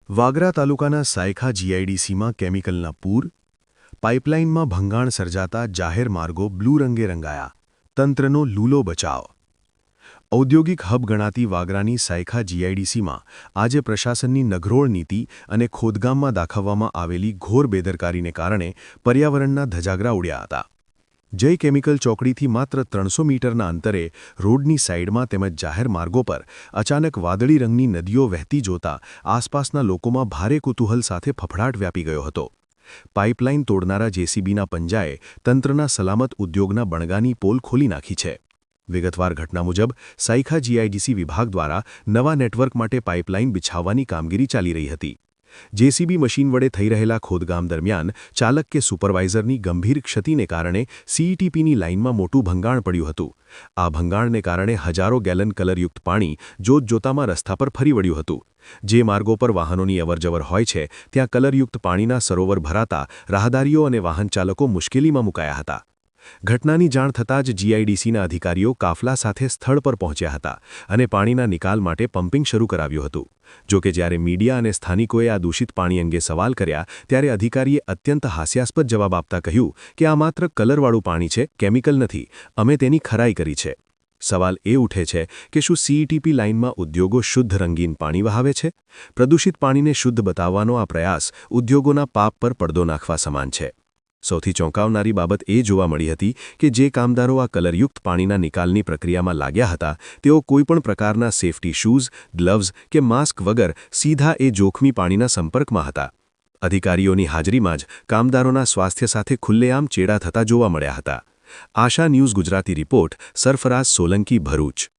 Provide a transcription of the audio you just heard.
વાગરા તાલુકાના સાયખા જીઆઈડીસીમાં કેમિકલના પૂર, પાઇપલાઇનમાં ભંગાણ સર્જાતા જાહેર માર્ગો બ્લુ રંગે રંગાયા, તંત્રનો લૂલો બચાવ. ઔદ્યોગિક હબ ગણાતી વાગરાની સાયખા જીઆઈડીસીમાં આજે પ્રશાસનની નઘરોળ નીતિ અને ખોદકામમાં દાખવવામાં આવેલી ઘોર બેદરકારીને કારણે પર્યાવરણના ધજાગરા ઉડ્યા હતા. જય કેમિકલ ચોકડીથી માત્ર 300 મીટરના અંતરે રોડની સાઇડમાં તેમજ જાહેર માર્ગો પર અચાનક વાદળી રંગની નદીઓ વહેતી જોતા આસપાસના લોકોમાં ભારે કુતૂહલ સાથે ફફડાટ વ્યાપી ગયો હતો. પાઇપલાઇન તોડનારા જેસીબીના પંજાએ તંત્રના સલામત ઉદ્યોગના બણગાની પોલ ખોલી નાખી છે. વિગતવાર ઘટના મુજબ સાયખા જીઆઈડીસી વિભાગ દ્વારા નવા નેટવર્ક માટે પાઇપલાઇન બિછાવવાની કામગીરી ચાલી રહી હતી. જેસીબી મશીન વડે થઈ રહેલા ખોદકામ દરમિયાન ચાલક કે સુપરવાઇઝરની ગંભીર ક્ષતિને કારણે સીઈટીપીની લાઇનમાં મોટું ભંગાણ પડ્યું હતું. આ ભંગાણને કારણે હજારો ગેલન કલરયુક્ત પાણી જોતજોતામાં રસ્તા પર ફરી વળ્યું હતું. જે માર્ગો પર વાહનોની અવરજવર હોય છે ત્યાં કલરયુક્ત પાણીના સરોવર ભરાતા રાહદારીઓ અને વાહનચાલકો મુશ્કેલીમાં મુકાયા હતા. ઘટનાની જાણ થતાં જ જીઆઈડીસીના અધિકારીઓ કાફલા સાથે સ્થળ પર પહોંચ્યા હતા અને પાણીના નિકાલ માટે પમ્પિંગ શરૂ કરાવ્યું હતું. જોકે જ્યારે મીડિયા અને સ્થાનિકોએ આ દૂષિત પાણી અંગે સવાલ કર્યા ત્યારે અધિકારીએ અત્યંત હાસ્યાસ્પદ જવાબ આપતા કહ્યું કે આ માત્ર કલરવાળું પાણી છે, કેમિકલ નથી, અમે તેની ખરાઈ કરી છે. સવાલ એ ઉઠે છે કે શું સીઈટીપી લાઇનમાં ઉદ્યોગો શુદ્ધ રંગીન પાણી વહાવે છે? પ્રદૂષિત પાણીને શુદ્ધ બતાવવાનો આ પ્રયાસ ઉદ્યોગોના પાપ પર પડદો નાખવા સમાન છે. સૌથી ચોંકાવનારી બાબત એ જોવા મળી હતી કે જે કામદારો આ કલરયુક્ત પાણીના નિકાલની પ્રક્રિયામાં લાગ્યા હતા તેઓ કોઈપણ પ્રકારના સેફટી શૂઝ, ગ્લવ્સ કે માસ્ક વગર સીધા એ જોખમી પાણીના સંપર્કમાં હતા. અધિકારીઓની હાજરીમાં જ કામદારોના સ્વાસ્થ્ય સાથે ખુલ્લેઆમ ચેડા થતા જોવા મળ્યા હતા. આશા ન્યૂઝ ગુજરાતી રિપોર્ટ, સરફરાઝ સોલંકી, ભરૂચ.